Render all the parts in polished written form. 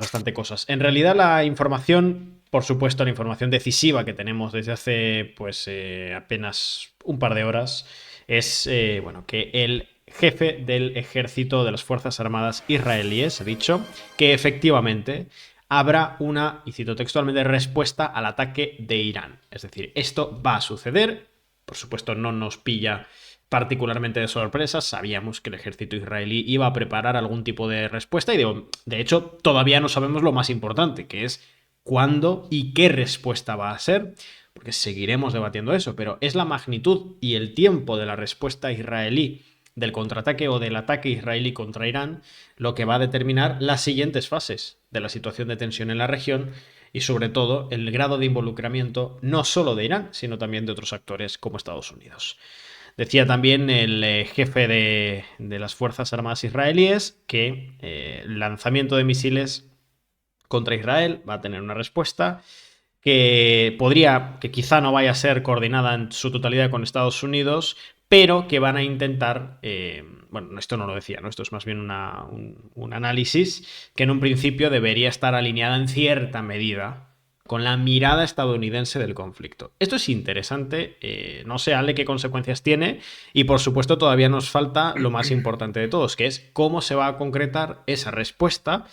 bastante cosas. En realidad la información, por supuesto, la información decisiva que tenemos desde hace pues apenas un par de horas es bueno, que el jefe del ejército de las Fuerzas Armadas israelíes ha dicho que efectivamente habrá una, y cito textualmente, respuesta al ataque de Irán. Es decir, esto va a suceder, por supuesto no nos pilla particularmente de sorpresa. Sabíamos que el ejército israelí iba a preparar algún tipo de respuesta y de hecho todavía no sabemos lo más importante, que es cuándo y qué respuesta va a ser, porque seguiremos debatiendo eso, pero es la magnitud y el tiempo de la respuesta israelí del contraataque o del ataque israelí contra Irán lo que va a determinar las siguientes fases de la situación de tensión en la región y sobre todo el grado de involucramiento no solo de Irán, sino también de otros actores como Estados Unidos. Decía también el jefe de las Fuerzas Armadas israelíes que el lanzamiento de misiles contra Israel va a tener una respuesta que quizá no vaya a ser coordinada en su totalidad con Estados Unidos, pero que van a intentar, bueno, esto no lo decía, ¿no? Esto es más bien un análisis que en un principio debería estar alineada en cierta medida con la mirada estadounidense del conflicto. Esto es interesante, no sé, Ale, qué consecuencias tiene y por supuesto todavía nos falta lo más importante de todos, que es cómo se va a concretar esa respuesta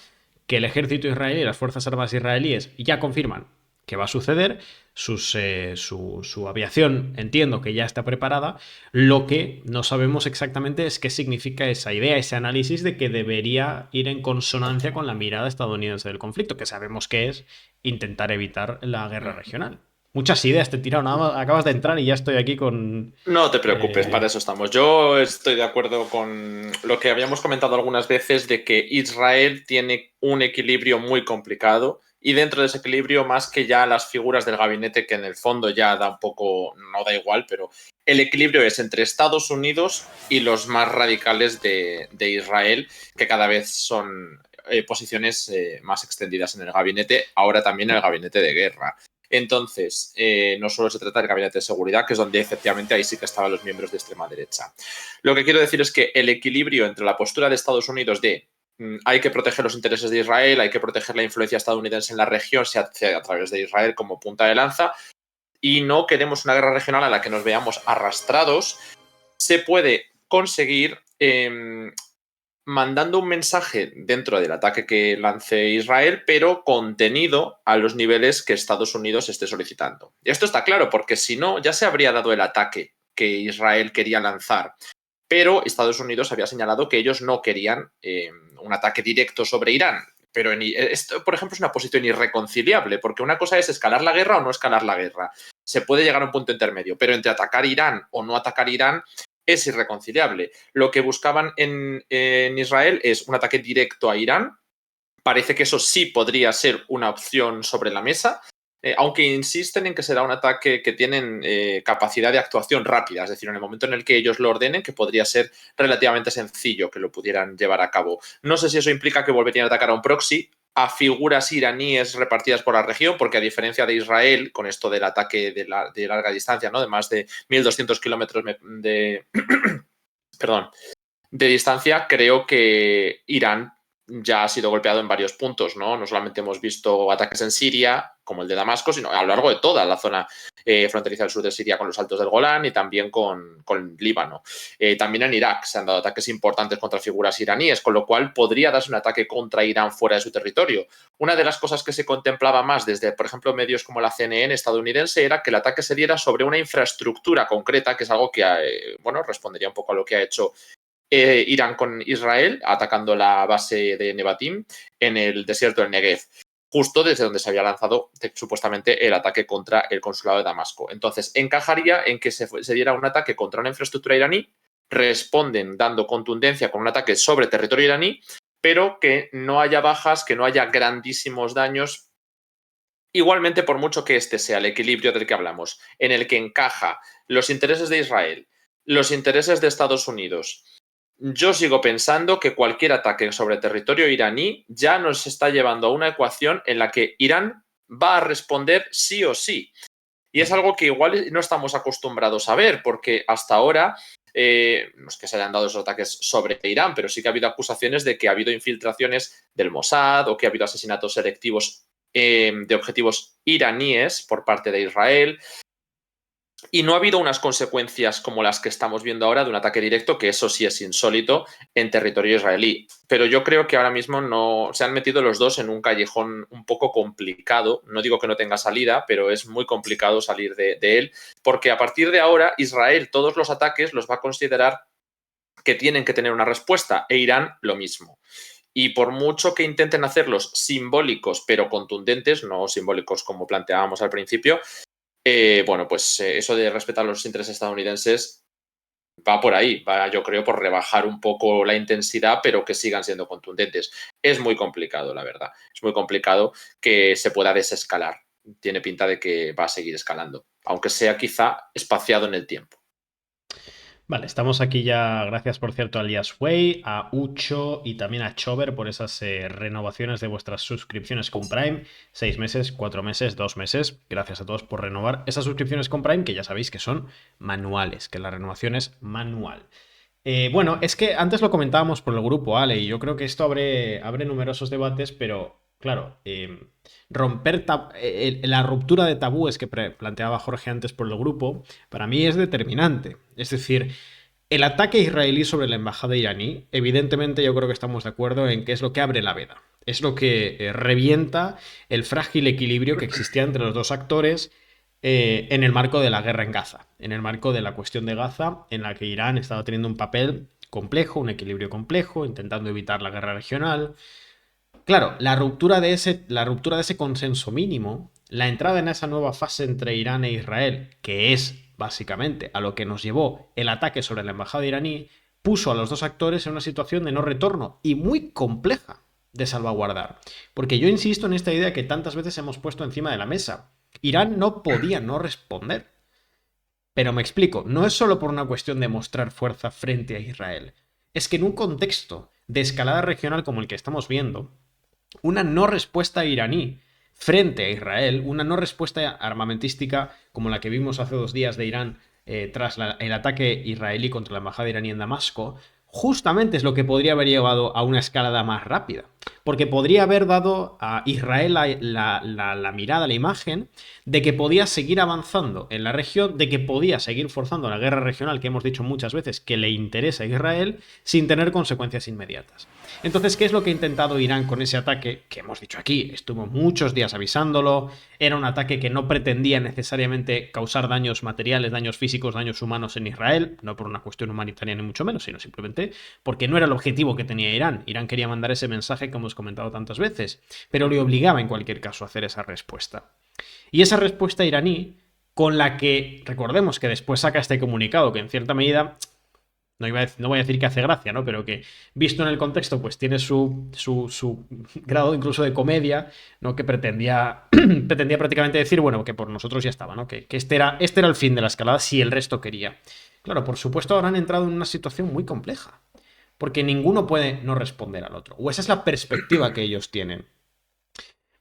que el ejército israelí y las Fuerzas Armadas israelíes ya confirman que va a suceder, su aviación entiendo que ya está preparada, lo que no sabemos exactamente es qué significa esa idea, ese análisis de que debería ir en consonancia con la mirada estadounidense del conflicto, que sabemos que es intentar evitar la guerra regional. Muchas ideas te he tirado, nada más acabas de entrar y ya estoy aquí con... No te preocupes, para eso estamos. Yo estoy de acuerdo con lo que habíamos comentado algunas veces de que Israel tiene un equilibrio muy complicado y dentro de ese equilibrio, más que ya las figuras del gabinete, que en el fondo ya da un poco, no da igual, pero el equilibrio es entre Estados Unidos y los más radicales de Israel, que cada vez son posiciones más extendidas en el gabinete, ahora también en el gabinete de guerra. Entonces, no solo se trata del gabinete de seguridad, que es donde efectivamente ahí sí que estaban los miembros de extrema derecha. Lo que quiero decir es que el equilibrio entre la postura de Estados Unidos de hay que proteger los intereses de Israel, hay que proteger la influencia estadounidense en la región, sea a través de Israel como punta de lanza, y no queremos una guerra regional a la que nos veamos arrastrados, se puede conseguir mandando un mensaje dentro del ataque que lance Israel, pero contenido a los niveles que Estados Unidos esté solicitando. Y esto está claro, porque si no, ya se habría dado el ataque que Israel quería lanzar, pero Estados Unidos había señalado que ellos no querían un ataque directo sobre Irán. Pero esto, por ejemplo, es una posición irreconciliable, porque una cosa es escalar la guerra o no escalar la guerra. Se puede llegar a un punto intermedio, pero entre atacar Irán o no atacar Irán es irreconciliable. Lo que buscaban en Israel es un ataque directo a Irán. Parece que eso sí podría ser una opción sobre la mesa, aunque insisten en que será un ataque que tienen capacidad de actuación rápida, es decir, en el momento en el que ellos lo ordenen, que podría ser relativamente sencillo que lo pudieran llevar a cabo. No sé si eso implica que volverían a atacar a un proxy, a figuras iraníes repartidas por la región, porque a diferencia de Israel, con esto del ataque de larga distancia, ¿no? De más de 1.200 kilómetros perdón, de distancia, creo que Irán ya ha sido golpeado en varios puntos, ¿no? No solamente hemos visto ataques en Siria, como el de Damasco, sino a lo largo de toda la zona fronteriza del sur de Siria con los Altos del Golán y también con Líbano. También en Irak se han dado ataques importantes contra figuras iraníes, con lo cual podría darse un ataque contra Irán fuera de su territorio. Una de las cosas que se contemplaba más desde, por ejemplo, medios como la CNN estadounidense era que el ataque se diera sobre una infraestructura concreta, que es algo que, bueno, respondería un poco a lo que ha hecho Irán con Israel, atacando la base de Nevatim en el desierto del Negev, justo desde donde se había lanzado supuestamente el ataque contra el consulado de Damasco. Entonces, encajaría en que se diera un ataque contra una infraestructura iraní, responden dando contundencia con un ataque sobre territorio iraní, pero que no haya bajas, que no haya grandísimos daños. Igualmente, por mucho que este sea el equilibrio del que hablamos, en el que encaja los intereses de Israel, los intereses de Estados Unidos, yo sigo pensando que cualquier ataque sobre territorio iraní ya nos está llevando a una ecuación en la que Irán va a responder sí o sí. Y es algo que igual no estamos acostumbrados a ver, porque hasta ahora no es que se hayan dado esos ataques sobre Irán, pero sí que ha habido acusaciones de que ha habido infiltraciones del Mossad o que ha habido asesinatos selectivos de objetivos iraníes por parte de Israel. Y no ha habido unas consecuencias como las que estamos viendo ahora de un ataque directo, que eso sí es insólito, en territorio israelí. Pero yo creo que ahora mismo no se han metido los dos en un callejón un poco complicado. No digo que no tenga salida, pero es muy complicado salir de él, porque a partir de ahora Israel todos los ataques los va a considerar que tienen que tener una respuesta e Irán lo mismo. Y por mucho que intenten hacerlos simbólicos pero contundentes, no simbólicos como planteábamos al principio, bueno, pues eso de respetar los intereses estadounidenses va por ahí, va yo creo por rebajar un poco la intensidad, pero que sigan siendo contundentes. Es muy complicado, la verdad. Es muy complicado que se pueda desescalar. Tiene pinta de que va a seguir escalando, aunque sea quizá espaciado en el tiempo. Vale, estamos aquí ya, gracias por cierto a Elias Way, a Ucho y también a Chover por esas renovaciones de vuestras suscripciones con Prime. 6 meses, 4 meses, 2 meses. Gracias a todos por renovar esas suscripciones con Prime, que ya sabéis que son manuales, que la renovación es manual. Bueno, es que antes lo comentábamos por el grupo, Ale, y yo creo que esto abre numerosos debates, pero claro, romper la ruptura de tabúes que planteaba Jorge antes por el grupo, para mí es determinante. Es decir, el ataque israelí sobre la embajada iraní, evidentemente yo creo que estamos de acuerdo en que es lo que abre la veda. Es lo que revienta el frágil equilibrio que existía entre los dos actores en el marco de la guerra en Gaza, en el marco de la cuestión de Gaza, en la que Irán estaba teniendo un papel complejo, un equilibrio complejo, intentando evitar la guerra regional. Claro, la ruptura de ese consenso mínimo, la entrada en esa nueva fase entre Irán e Israel, que es básicamente a lo que nos llevó el ataque sobre la embajada iraní, puso a los dos actores en una situación de no retorno y muy compleja de salvaguardar. Porque yo insisto en esta idea que tantas veces hemos puesto encima de la mesa. Irán no podía no responder. Pero me explico, no es solo por una cuestión de mostrar fuerza frente a Israel. Es que en un contexto de escalada regional como el que estamos viendo, una no respuesta iraní frente a Israel, una no respuesta armamentística como la que vimos hace 2 días de Irán tras el ataque israelí contra la embajada iraní en Damasco, justamente es lo que podría haber llevado a una escalada más rápida. Porque podría haber dado a Israel la mirada, la imagen de que podía seguir avanzando en la región, de que podía seguir forzando la guerra regional que hemos dicho muchas veces que le interesa a Israel sin tener consecuencias inmediatas. Entonces, ¿qué es lo que ha intentado Irán con ese ataque? Que hemos dicho aquí, estuvo muchos días avisándolo, era un ataque que no pretendía necesariamente causar daños materiales, daños físicos, daños humanos en Israel, no por una cuestión humanitaria ni mucho menos, sino simplemente porque no era el objetivo que tenía Irán. Irán quería mandar ese mensaje que hemos comentado tantas veces, pero le obligaba en cualquier caso a hacer esa respuesta. Y esa respuesta iraní, con la que, recordemos que después saca este comunicado, que en cierta medida no voy a decir que hace gracia, ¿no? Pero que, visto en el contexto, pues tiene su grado incluso de comedia, ¿no? Que pretendía prácticamente decir, bueno, que por nosotros ya estaba, ¿no? Que este era el fin de la escalada si el resto quería. Claro, por supuesto, ahora han entrado en una situación muy compleja. Porque ninguno puede no responder al otro. O esa es la perspectiva que ellos tienen.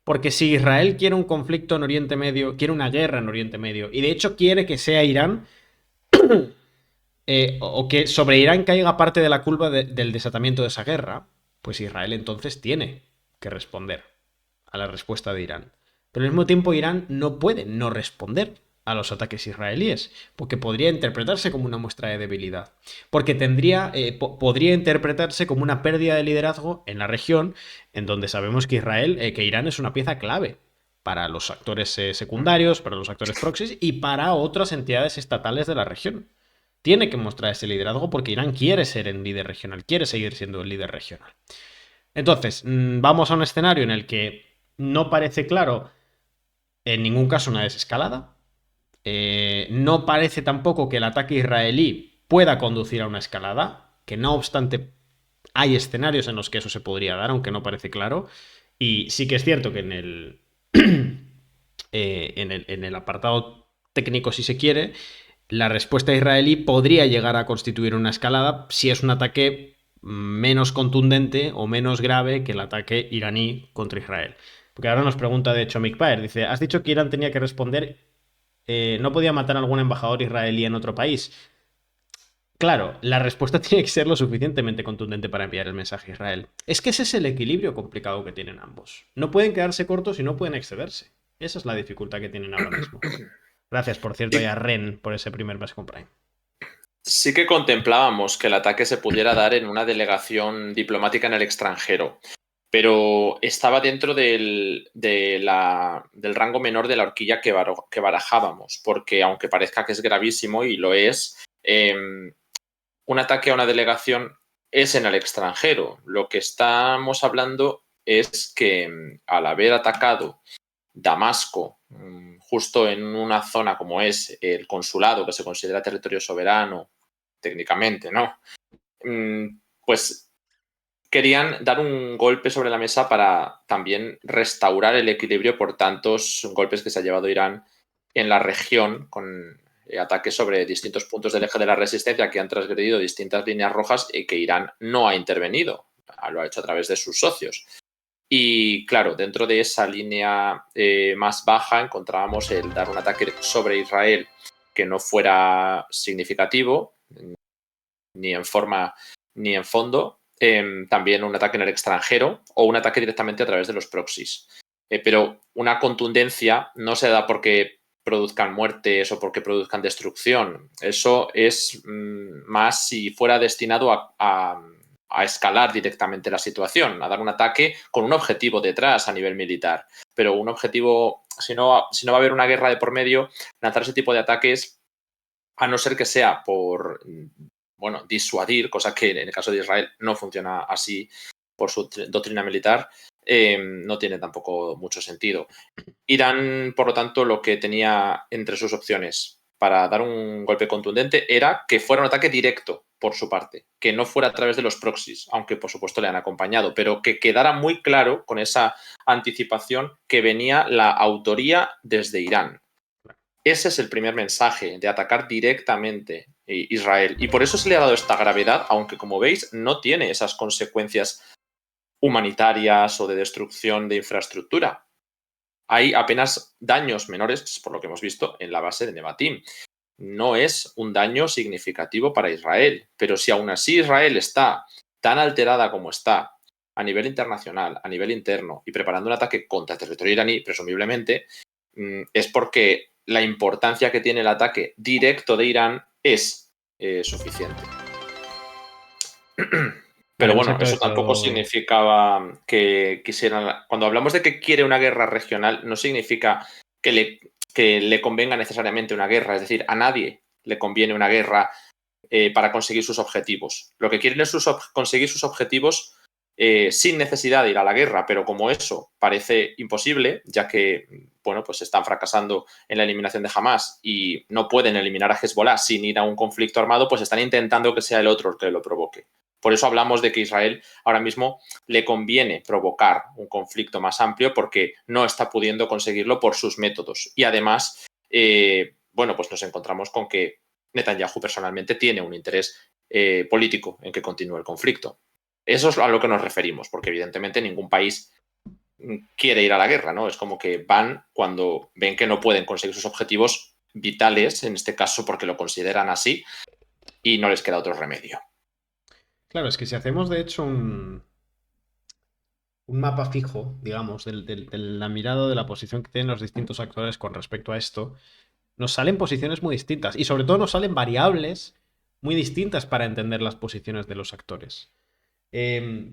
Porque si Israel quiere un conflicto en Oriente Medio, quiere una guerra en Oriente Medio, y de hecho quiere que sea Irán, o que sobre Irán caiga parte de la culpa del desatamiento de esa guerra, pues Israel entonces tiene que responder a la respuesta de Irán. Pero al mismo tiempo Irán no puede no responder a los ataques israelíes, porque podría interpretarse como una muestra de debilidad, porque podría interpretarse como una pérdida de liderazgo en la región, en donde sabemos que que Irán es una pieza clave para los actores secundarios, para los actores proxies y para otras entidades estatales de la región. Tiene que mostrar ese liderazgo porque Irán quiere ser el líder regional, quiere seguir siendo el líder regional. Entonces, vamos a un escenario en el que no parece claro en ningún caso una desescalada. No parece tampoco que el ataque israelí pueda conducir a una escalada, que no obstante hay escenarios en los que eso se podría dar, aunque no parece claro. Y sí que es cierto que en el apartado técnico, si se quiere, la respuesta israelí podría llegar a constituir una escalada si es un ataque menos contundente o menos grave que el ataque iraní contra Israel. Porque ahora nos pregunta, de hecho, Mick Paer, dice, has dicho que Irán tenía que responder, no podía matar a algún embajador israelí en otro país. Claro, la respuesta tiene que ser lo suficientemente contundente para enviar el mensaje a Israel. Es que ese es el equilibrio complicado que tienen ambos. No pueden quedarse cortos y no pueden excederse. Esa es la dificultad que tienen ahora mismo. Gracias, por cierto, y Sí, a Ren por ese primer mes con Prime. sí que contemplábamos que el ataque se pudiera dar en una delegación diplomática en el extranjero, pero estaba dentro del rango menor de la horquilla que barajábamos, porque aunque parezca que es gravísimo, y lo es, un ataque a una delegación es en el extranjero. Lo que estamos hablando es que al haber atacado Damasco, justo en una zona como es el consulado, que se considera territorio soberano, técnicamente, ¿no? Pues querían dar un golpe sobre la mesa para también restaurar el equilibrio por tantos golpes que se ha llevado Irán en la región, con ataques sobre distintos puntos del eje de la resistencia que han transgredido distintas líneas rojas y que Irán no ha intervenido, lo ha hecho a través de sus socios. Y claro, dentro de esa línea más baja encontrábamos el dar un ataque sobre Israel que no fuera significativo, ni en forma ni en fondo. También un ataque en el extranjero o un ataque directamente a través de los proxies. Pero una contundencia no se da porque produzcan muertes o porque produzcan destrucción. Eso es más si fuera destinado a escalar directamente la situación, a dar un ataque con un objetivo detrás a nivel militar. Pero un objetivo, si no va a haber una guerra de por medio, lanzar ese tipo de ataques, a no ser que sea por, bueno, disuadir, cosa que en el caso de Israel no funciona así por su doctrina militar, no tiene tampoco mucho sentido. Irán, por lo tanto, lo que tenía entre sus opciones para dar un golpe contundente era que fuera un ataque directo por su parte, que no fuera a través de los proxies, aunque por supuesto le han acompañado, pero que quedara muy claro con esa anticipación que venía la autoría desde Irán. Ese es el primer mensaje, de atacar directamente Israel. Y por eso se le ha dado esta gravedad, aunque como veis no tiene esas consecuencias humanitarias o de destrucción de infraestructura. Hay apenas daños menores, por lo que hemos visto, en la base de Nevatim. No es un daño significativo para Israel, pero si aún así Israel está tan alterada como está a nivel internacional, a nivel interno y preparando un ataque contra el territorio iraní, presumiblemente, es porque la importancia que tiene el ataque directo de Irán es suficiente. Vale, Pero pues bueno, todo eso tampoco esto. significaba que quisieran. Cuando hablamos de que quiere una guerra regional, no significa que le convenga necesariamente una guerra. Es decir, a nadie le conviene una guerra para conseguir sus objetivos. Lo que quieren es conseguir sus objetivos sin necesidad de ir a la guerra, pero como eso parece imposible, ya que bueno, pues están fracasando en la eliminación de Hamas y no pueden eliminar a Hezbollah sin ir a un conflicto armado, pues están intentando que sea el otro el que lo provoque. Por eso hablamos de que Israel ahora mismo le conviene provocar un conflicto más amplio porque no está pudiendo conseguirlo por sus métodos. Y además, bueno, pues nos encontramos con que Netanyahu personalmente tiene un interés político en que continúe el conflicto. Eso es a lo que nos referimos, porque evidentemente ningún país quiere ir a la guerra, ¿no? Es como que van cuando ven que no pueden conseguir sus objetivos vitales, en este caso porque lo consideran así, y no les queda otro remedio. Claro, es que si hacemos de hecho un mapa fijo, digamos, de la mirada de la posición que tienen los distintos actores con respecto a esto, nos salen posiciones muy distintas y sobre todo nos salen variables muy distintas para entender las posiciones de los actores.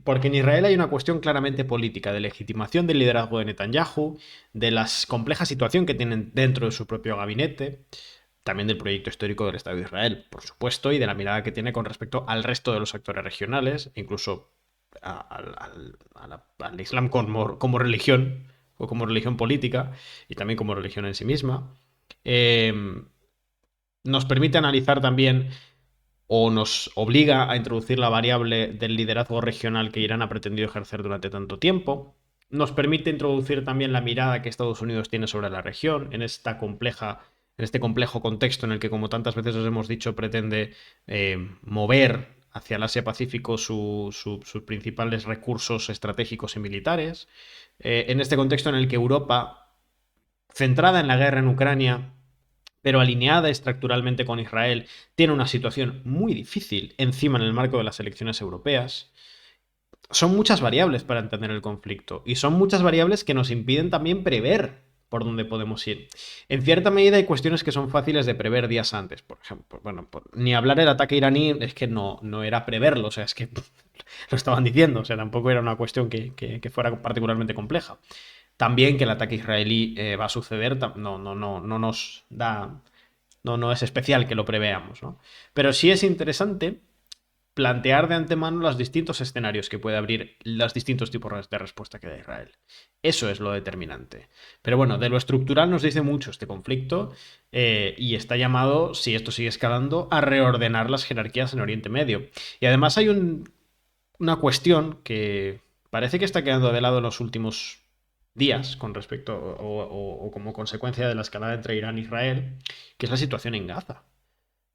Porque en Israel hay una cuestión claramente política, de legitimación del liderazgo de Netanyahu, de la compleja situación que tienen dentro de su propio gabinete, también del proyecto histórico del Estado de Israel, por supuesto, y de la mirada que tiene con respecto al resto de los actores regionales, incluso al Islam como religión, o como religión política, y también como religión en sí misma. Eh, Nos permite analizar también o nos obliga a introducir la variable del liderazgo regional que Irán ha pretendido ejercer durante tanto tiempo. Nos permite introducir también la mirada que Estados Unidos tiene sobre la región en este complejo contexto en el que, como tantas veces os hemos dicho, pretende mover hacia el Asia-Pacífico sus principales recursos estratégicos y militares. En este contexto en el que Europa, centrada en la guerra en Ucrania, pero alineada estructuralmente con Israel, tiene una situación muy difícil encima en el marco de las elecciones europeas. Son muchas variables para entender el conflicto y son muchas variables que nos impiden también prever por dónde podemos ir. En cierta medida hay cuestiones que son fáciles de prever días antes. Por ejemplo, bueno, ni hablar del ataque iraní es que no era preverlo, o sea, es que lo estaban diciendo, o sea, tampoco era una cuestión que fuera particularmente compleja. También que el ataque israelí va a suceder, no nos da, no es especial que lo preveamos, ¿no? Pero sí es interesante plantear de antemano los distintos escenarios que puede abrir los distintos tipos de respuesta que da Israel. Eso es lo determinante. Pero bueno, de lo estructural nos dice mucho este conflicto y está llamado, si esto sigue escalando, a reordenar las jerarquías en Oriente Medio. Y además hay una cuestión que parece que está quedando de lado en los últimos días con respecto o como consecuencia de la escalada entre Irán e Israel, que es la situación en Gaza.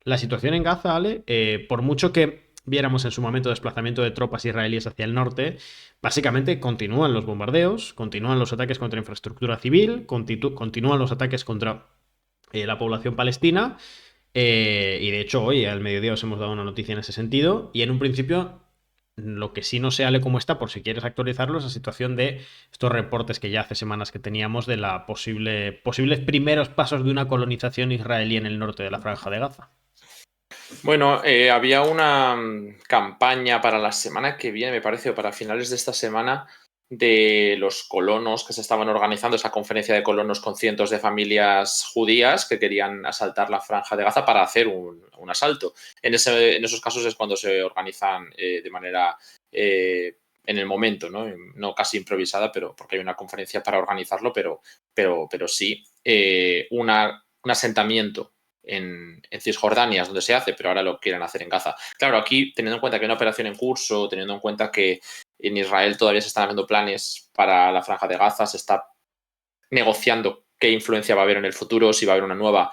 La situación en Gaza, Ale, por mucho que viéramos en su momento desplazamiento de tropas israelíes hacia el norte, básicamente continúan los bombardeos, continúan los ataques contra infraestructura civil, continúan los ataques contra la población palestina, y de hecho hoy al mediodía os hemos dado una noticia en ese sentido, y en un principio lo que sí no se hable cómo está, por si quieres actualizarlo, es la situación de estos reportes que ya hace semanas que teníamos de la posibles primeros pasos de una colonización israelí en el norte de la Franja de Gaza. Bueno, había una campaña para la semana que viene, me parece, o para finales de esta semana, de los colonos que se estaban organizando, esa conferencia de colonos con cientos de familias judías que querían asaltar la Franja de Gaza para hacer un asalto. En esos casos es cuando se organizan de manera en el momento, ¿no? No casi improvisada, pero porque hay una conferencia para organizarlo, pero sí un asentamiento en Cisjordania es donde se hace, pero ahora lo quieren hacer en Gaza. Claro, aquí, teniendo en cuenta que hay una operación en curso, teniendo en cuenta que en Israel todavía se están haciendo planes para la Franja de Gaza, se está negociando qué influencia va a haber en el futuro, si va a haber una nueva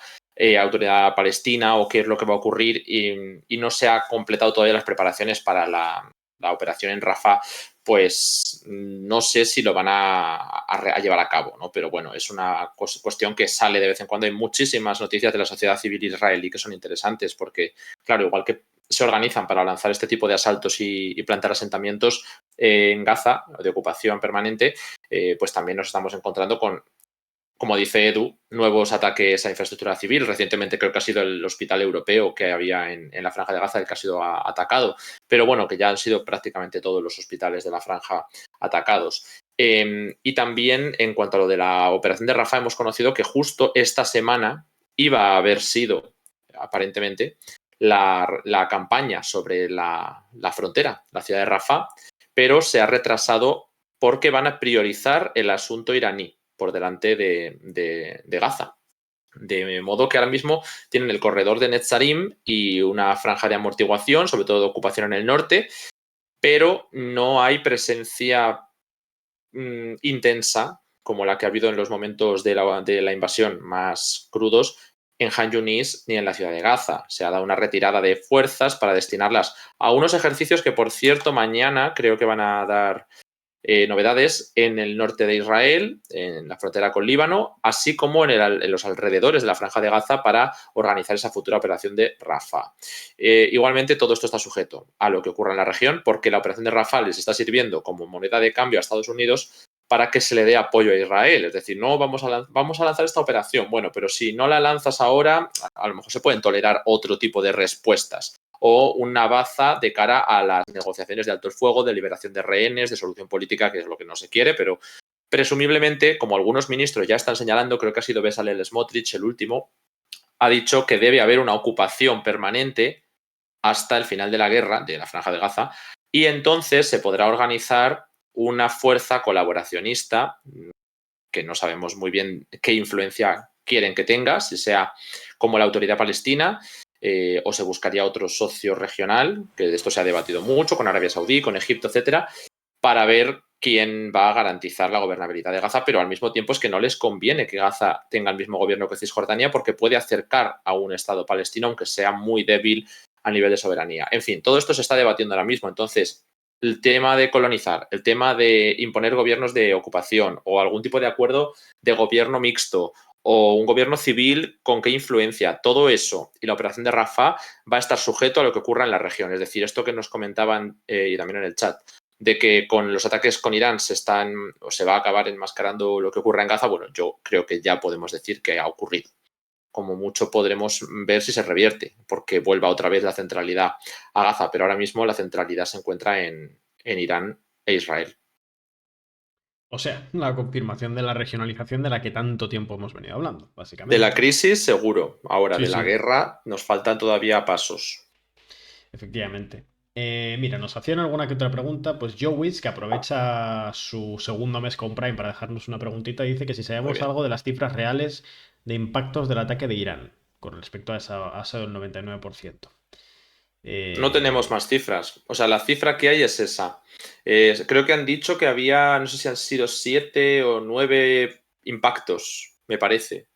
autoridad palestina o qué es lo que va a ocurrir y no se ha completado todavía las preparaciones para la operación en Rafah, pues no sé si lo van a llevar a cabo, ¿no? Pero bueno, es una cuestión que sale de vez en cuando. Hay muchísimas noticias de la sociedad civil israelí que son interesantes porque, claro, igual que se organizan para lanzar este tipo de asaltos y plantar asentamientos en Gaza, de ocupación permanente, pues también nos estamos encontrando con, como dice Edu, nuevos ataques a infraestructura civil. Recientemente creo que ha sido el hospital europeo que había en la Franja de Gaza el que ha sido atacado. Pero bueno, que ya han sido prácticamente todos los hospitales de la Franja atacados. Y también en cuanto a lo de la operación de Rafah, hemos conocido que justo esta semana iba a haber sido, aparentemente, la campaña sobre la frontera, la ciudad de Rafah, pero se ha retrasado porque van a priorizar el asunto iraní por delante de Gaza. De modo que ahora mismo tienen el corredor de Netzarim y una franja de amortiguación, sobre todo de ocupación en el norte, pero no hay presencia intensa como la que ha habido en los momentos de la invasión más crudos en Han Yunis ni en la ciudad de Gaza. Se ha dado una retirada de fuerzas para destinarlas a unos ejercicios que, por cierto, mañana creo que van a dar novedades en el norte de Israel, en la frontera con Líbano, así como en los alrededores de la Franja de Gaza para organizar esa futura operación de Rafah. Igualmente, todo esto está sujeto a lo que ocurra en la región, porque la operación de Rafah les está sirviendo como moneda de cambio a Estados Unidos para que se le dé apoyo a Israel. Es decir, no vamos a lanzar esta operación. Bueno, pero si no la lanzas ahora, a lo mejor se pueden tolerar otro tipo de respuestas o una baza de cara a las negociaciones de alto el fuego, de liberación de rehenes, de solución política, que es lo que no se quiere, pero presumiblemente, como algunos ministros ya están señalando, creo que ha sido Bezalel Smotrich el último, ha dicho que debe haber una ocupación permanente hasta el final de la guerra, de la Franja de Gaza, y entonces se podrá organizar una fuerza colaboracionista que no sabemos muy bien qué influencia quieren que tenga, si sea como la autoridad palestina, o se buscaría otro socio regional, que de esto se ha debatido mucho, con Arabia Saudí, con Egipto, etcétera, para ver quién va a garantizar la gobernabilidad de Gaza, pero al mismo tiempo es que no les conviene que Gaza tenga el mismo gobierno que Cisjordania porque puede acercar a un Estado palestino, aunque sea muy débil a nivel de soberanía. En fin, todo esto se está debatiendo ahora mismo. Entonces, el tema de colonizar, el tema de imponer gobiernos de ocupación o algún tipo de acuerdo de gobierno mixto o un gobierno civil con qué influencia. Todo eso y la operación de Rafah va a estar sujeto a lo que ocurra en la región. Es decir, esto que nos comentaban y también en el chat, de que con los ataques con Irán se va a acabar enmascarando lo que ocurra en Gaza, bueno, yo creo que ya podemos decir que ha ocurrido. Como mucho podremos ver si se revierte, porque vuelva otra vez la centralidad a Gaza, pero ahora mismo la centralidad se encuentra en Irán e Israel. O sea, la confirmación de la regionalización de la que tanto tiempo hemos venido hablando, básicamente. De la crisis, seguro. Ahora, Sí, de la sí. guerra, nos faltan todavía pasos. Efectivamente. Mira, nos hacían alguna que otra pregunta. Pues Jowis, que aprovecha su segundo mes con Prime para dejarnos una preguntita, dice que si Muy sabemos bien. algo de las cifras reales de impactos del ataque de Irán con respecto a ese del 99%. No tenemos más cifras. O sea, la cifra que hay es esa. Creo que han dicho que había, no sé si han sido 7 o 9 impactos, me parece,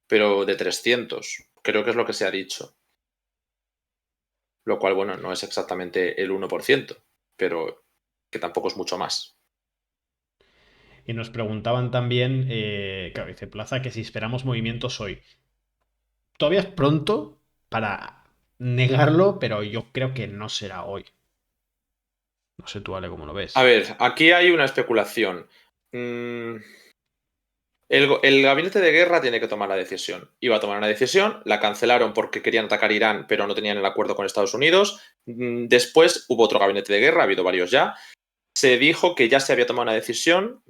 pero de 300. Creo que es lo que se ha dicho. Lo cual, bueno, no es exactamente el 1%, pero que tampoco es mucho más. Y nos preguntaban también, claro, dice Plaza, que si esperamos movimientos hoy. Todavía es pronto para negarlo, pero yo creo que no será hoy. No sé tú, Ale, cómo lo ves. A ver, aquí hay una especulación. El gabinete de guerra tiene que tomar la decisión. Iba a tomar una decisión, la cancelaron porque querían atacar Irán, pero no tenían el acuerdo con Estados Unidos. Después hubo otro gabinete de guerra, ha habido varios ya. Se dijo que ya se había tomado una decisión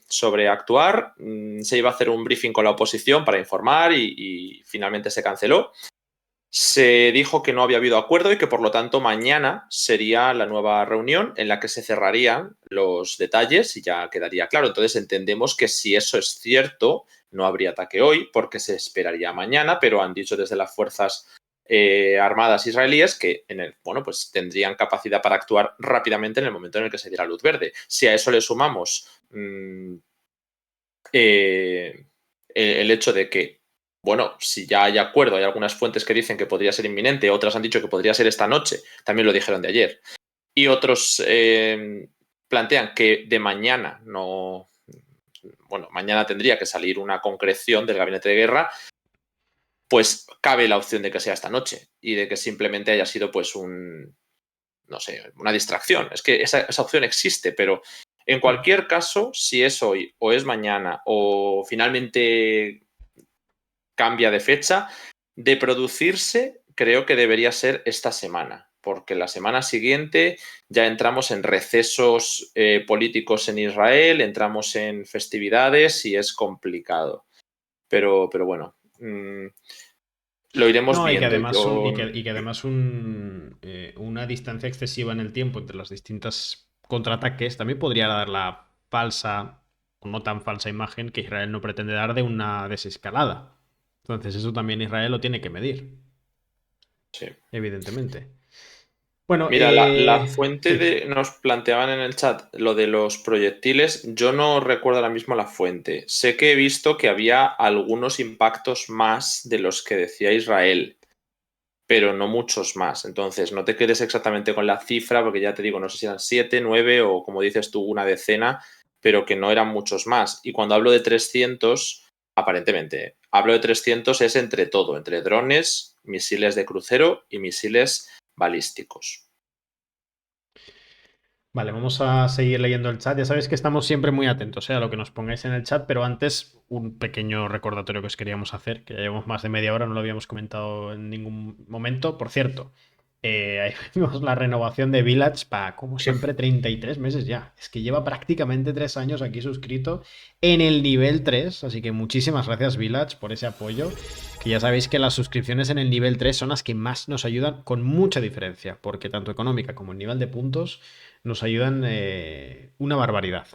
sobre actuar. Se iba a hacer un briefing con la oposición para informar y finalmente se canceló. Se dijo que no había habido acuerdo y que por lo tanto mañana sería la nueva reunión en la que se cerrarían los detalles y ya quedaría claro. Entonces entendemos que si eso es cierto, no habría ataque hoy porque se esperaría mañana, pero han dicho desde las fuerzas armadas israelíes que pues tendrían capacidad para actuar rápidamente en el momento en el que se diera luz verde. Si a eso le sumamos el hecho de que bueno, si ya hay acuerdo, hay algunas fuentes que dicen que podría ser inminente, otras han dicho que podría ser esta noche, también lo dijeron de ayer. Y otros plantean que de mañana no. Bueno, mañana tendría que salir una concreción del gabinete de guerra, pues cabe la opción de que sea esta noche y de que simplemente haya sido pues no sé, una distracción. Es que esa opción existe, pero en cualquier caso, si es hoy o es mañana o finalmente cambia de fecha, de producirse creo que debería ser esta semana, porque la semana siguiente ya entramos en recesos políticos en Israel, entramos en festividades y es complicado. Pero bueno, lo iremos No, y que viendo. además, y que además una distancia excesiva en el tiempo entre los distintos contraataques también podría dar la falsa o no tan falsa imagen que Israel no pretende dar de una desescalada. Entonces eso también Israel lo tiene que medir, Sí. evidentemente. Bueno, Mira, la fuente sí. nos planteaban en el chat lo de los proyectiles. Yo no recuerdo ahora mismo la fuente. Sé que he visto que había algunos impactos más de los que decía Israel, pero no muchos más. Entonces, no te quedes exactamente con la cifra, porque ya te digo, no sé si eran 7, 9 o como dices tú, una decena, pero que no eran muchos más. Y cuando hablo de 300, aparentemente, hablo de 300 es entre todo, entre drones, misiles de crucero y misiles balísticos. Vale, vamos a seguir leyendo el chat. Ya sabéis que estamos siempre muy atentos, a lo que nos pongáis en el chat, pero antes un pequeño recordatorio que os queríamos hacer, que ya llevamos más de media hora, no lo habíamos comentado en ningún momento. Por cierto, ahí vimos la renovación de Village para, como siempre, 33 meses ya. Es que lleva prácticamente 3 años aquí suscrito en el nivel 3, así que muchísimas gracias Village por ese apoyo, que ya sabéis que las suscripciones en el nivel 3 son las que más nos ayudan con mucha diferencia, porque tanto económica como el nivel de puntos nos ayudan una barbaridad.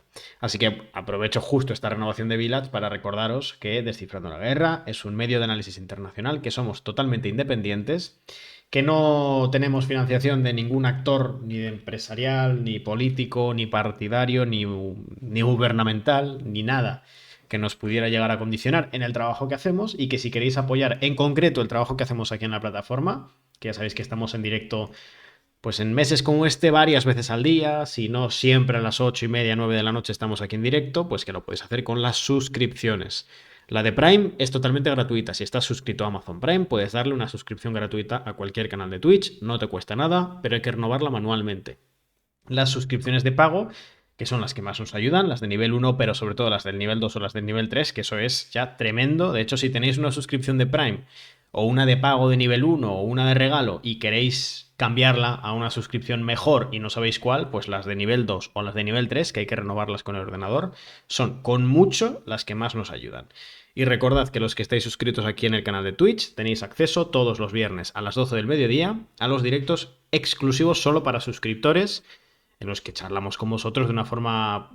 Así que aprovecho justo esta renovación de Village para recordaros que Descifrando la Guerra es un medio de análisis internacional, que somos totalmente independientes, que no tenemos financiación de ningún actor, ni de empresarial, ni político, ni partidario, ni gubernamental, ni nada que nos pudiera llegar a condicionar en el trabajo que hacemos, y que si queréis apoyar en concreto el trabajo que hacemos aquí en la plataforma, que ya sabéis que estamos en directo pues en meses como este varias veces al día, si no siempre a las 8:30, 9 de la noche estamos aquí en directo, pues que lo podéis hacer con las suscripciones. La de Prime es totalmente gratuita. Si estás suscrito a Amazon Prime, puedes darle una suscripción gratuita a cualquier canal de Twitch. No te cuesta nada, pero hay que renovarla manualmente. Las suscripciones de pago, que son las que más nos ayudan, las de nivel 1, pero sobre todo las del nivel 2 o las del nivel 3, que eso es ya tremendo. De hecho, si tenéis una suscripción de Prime o una de pago de nivel 1 o una de regalo y queréis cambiarla a una suscripción mejor y no sabéis cuál, pues las de nivel 2 o las de nivel 3, que hay que renovarlas con el ordenador, son con mucho las que más nos ayudan. Y recordad que los que estáis suscritos aquí en el canal de Twitch tenéis acceso todos los viernes a las 12 del mediodía a los directos exclusivos solo para suscriptores, en los que charlamos con vosotros de una forma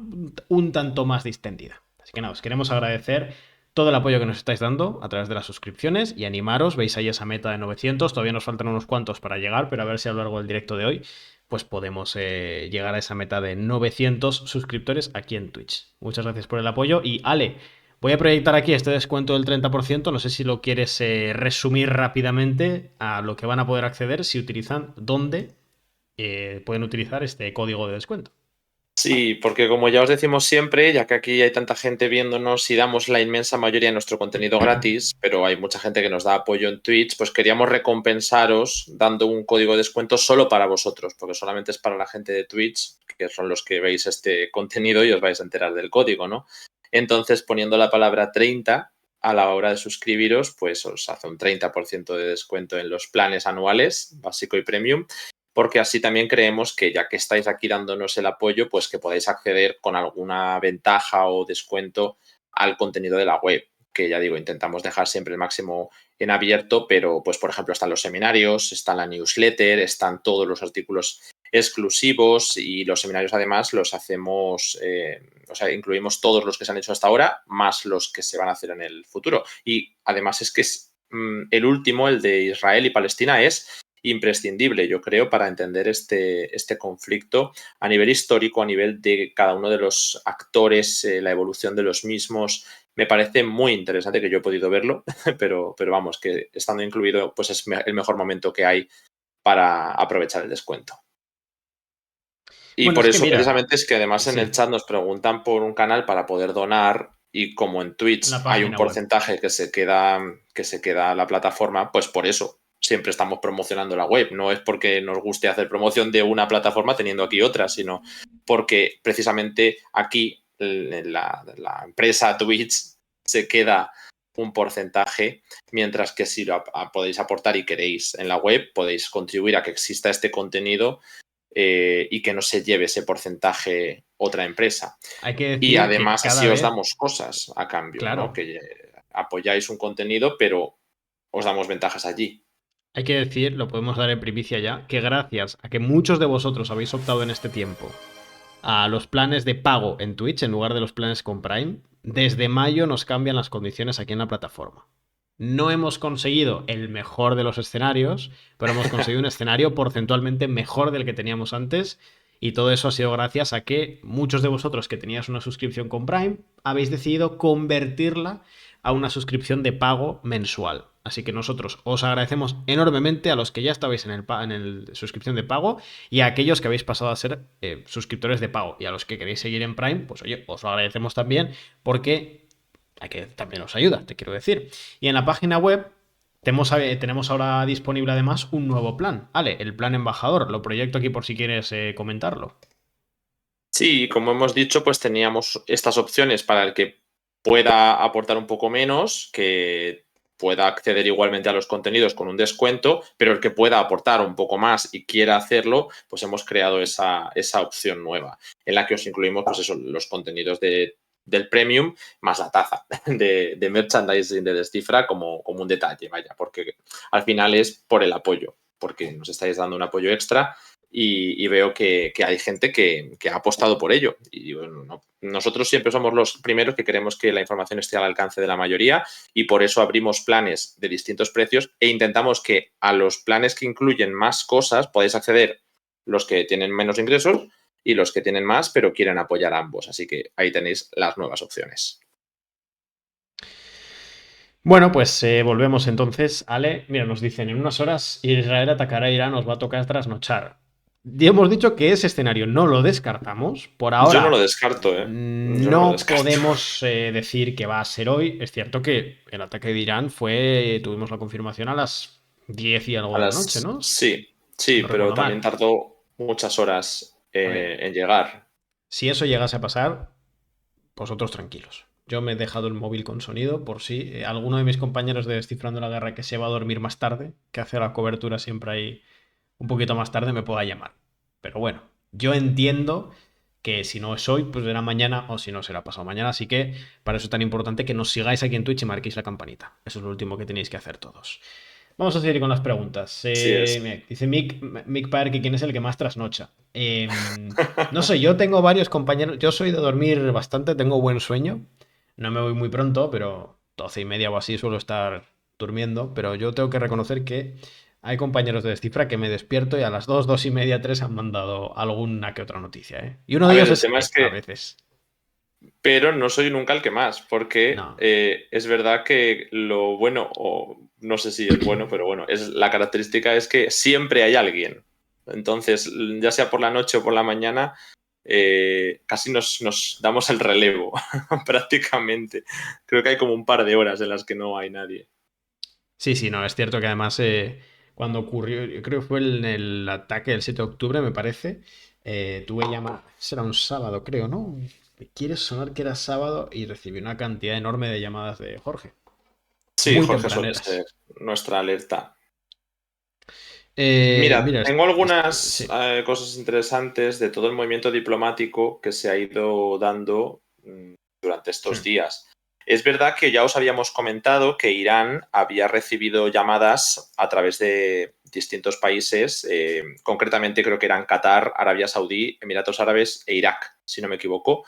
un tanto más distendida. Así que nada, os queremos agradecer todo el apoyo que nos estáis dando a través de las suscripciones y animaros, veis ahí esa meta de 900, todavía nos faltan unos cuantos para llegar, pero a ver si a lo largo del directo de hoy pues podemos llegar a esa meta de 900 suscriptores aquí en Twitch. Muchas gracias por el apoyo y Ale, voy a proyectar aquí este descuento del 30%, no sé si lo quieres resumir rápidamente a lo que van a poder acceder si utilizan dónde pueden utilizar este código de descuento. Sí, porque como ya os decimos siempre, ya que aquí hay tanta gente viéndonos y damos la inmensa mayoría de nuestro contenido gratis, pero hay mucha gente que nos da apoyo en Twitch, pues queríamos recompensaros dando un código de descuento solo para vosotros, porque solamente es para la gente de Twitch, que son los que veis este contenido y os vais a enterar del código, ¿no? Entonces, poniendo la palabra 30 a la hora de suscribiros, pues os hace un 30% de descuento en los planes anuales, básico y premium, porque así también creemos que ya que estáis aquí dándonos el apoyo, pues que podáis acceder con alguna ventaja o descuento al contenido de la web, que ya digo, intentamos dejar siempre el máximo en abierto, pero pues por ejemplo están los seminarios, está la newsletter, están todos los artículos exclusivos y los seminarios además los hacemos, o sea, incluimos todos los que se han hecho hasta ahora, más los que se van a hacer en el futuro. Y además es que el último, el de Israel y Palestina, es imprescindible, yo creo, para entender este conflicto a nivel histórico, a nivel de cada uno de los actores, la evolución de los mismos. Me parece muy interesante, que yo he podido verlo, pero vamos, que estando incluido, pues es el mejor momento que hay para aprovechar el descuento. Y Bueno, por es que eso mira, precisamente es que además en el sí, chat nos preguntan por un canal para poder donar, y como en en la Twitch hay un página web. porcentaje que se queda a la plataforma, pues por eso siempre estamos promocionando la web. No es porque nos guste hacer promoción de una plataforma teniendo aquí otra, sino porque precisamente aquí la empresa Twitch se queda un porcentaje, mientras que si lo podéis aportar y queréis en la web, podéis contribuir a que exista este contenido y que no se lleve ese porcentaje otra empresa. Hay que Y decir que además así cada os vez, damos cosas a cambio, ¿no? claro, Que apoyáis un contenido, pero os damos ventajas allí. hay que decir, lo podemos dar en primicia ya, que gracias a que muchos de vosotros habéis optado en este tiempo a los planes de pago en Twitch en lugar de los planes con Prime, desde mayo nos cambian las condiciones aquí en la plataforma. No hemos conseguido el mejor de los escenarios, pero hemos conseguido un escenario porcentualmente mejor del que teníamos antes. Y todo eso ha sido gracias a que muchos de vosotros que teníais una suscripción con Prime habéis decidido convertirla a una suscripción de pago mensual. Así que nosotros os agradecemos enormemente a los que ya estabais en el suscripción de pago y a aquellos que habéis pasado a ser suscriptores de pago. Y a los que queréis seguir en Prime, pues oye, os lo agradecemos también porque también os ayuda, te quiero decir. Y en la página web tenemos ahora disponible además un nuevo plan. Ale, el plan embajador. Lo proyecto aquí por si quieres comentarlo. Sí, como hemos dicho, pues teníamos estas opciones para el que pueda aportar un poco menos, que pueda acceder igualmente a los contenidos con un descuento, pero el que pueda aportar un poco más y quiera hacerlo, pues hemos creado esa opción nueva en la que os incluimos pues eso, los contenidos del premium más la taza de merchandising de Descifra como un detalle, vaya, porque al final es por el apoyo, porque nos estáis dando un apoyo extra. Y veo que hay gente que ha apostado por ello. Y bueno, nosotros siempre somos los primeros que queremos que la información esté al alcance de la mayoría, y por eso abrimos planes de distintos precios e intentamos que a los planes que incluyen más cosas podáis acceder los que tienen menos ingresos y los que tienen más pero quieren apoyar a ambos. Así que ahí tenéis las nuevas opciones. Bueno, pues volvemos entonces. Ale, mira, nos dicen, en unas horas Israel atacará a Irán, os va a tocar trasnochar. Ya hemos dicho que ese escenario no lo descartamos. Por Yo no lo ahora descarto, ¿eh? Yo no lo no descarto. podemos decir que va a ser hoy. Es cierto que el ataque de Irán tuvimos la confirmación a las 10 y algo A de la noche, las... ¿no? Sí, Si sí, no pero recuerdo también mal. tardó muchas horas A ver, en llegar. si eso llegase a pasar, vosotros tranquilos. Yo me he dejado el móvil con sonido por si alguno de mis compañeros de Descifrando la Guerra que se va a dormir más tarde, que hace la cobertura siempre ahí un poquito más tarde, me pueda llamar. Pero bueno, yo entiendo que si no es hoy, pues será mañana o si no será pasado mañana. Así que para eso es tan importante que nos sigáis aquí en Twitch y marquéis la campanita. Eso es lo último que tenéis que hacer todos. Vamos a seguir con las preguntas. Sí es. Mira, dice Mick Park que quién es el que más trasnocha. No sé, yo tengo varios compañeros. Yo soy de dormir bastante, tengo buen sueño. No me voy muy pronto, pero 12:30 o así suelo estar durmiendo. Pero yo tengo que reconocer que hay compañeros de Descifra que me despierto y a las 2:30, 3 han mandado alguna que otra noticia, ¿eh? Y uno A de ver, ellos el es tema es a que, veces. pero no soy nunca el que más, porque No. es verdad que lo bueno, o no sé si es bueno, pero bueno, es la característica es que siempre hay alguien. Entonces, ya sea por la noche o por la mañana, casi nos damos el relevo, prácticamente. Creo que hay como un par de horas en las que no hay nadie. Sí, sí, no, es cierto que además cuando ocurrió, yo creo que fue en el ataque del 7 de octubre, me parece, tuve llamada, será un sábado, creo, ¿no? Me quiere sonar que era sábado y recibí una cantidad enorme de llamadas de Jorge, Sí, muy Jorge suele ser tempraneras. nuestra alerta. Mira, Mira, tengo algunas sí, cosas interesantes de todo el movimiento diplomático que se ha ido dando durante estos hmm, días. Es verdad que ya os habíamos comentado que Irán había recibido llamadas a través de distintos países, concretamente creo que eran Qatar, Arabia Saudí, Emiratos Árabes e Irak, si no me equivoco,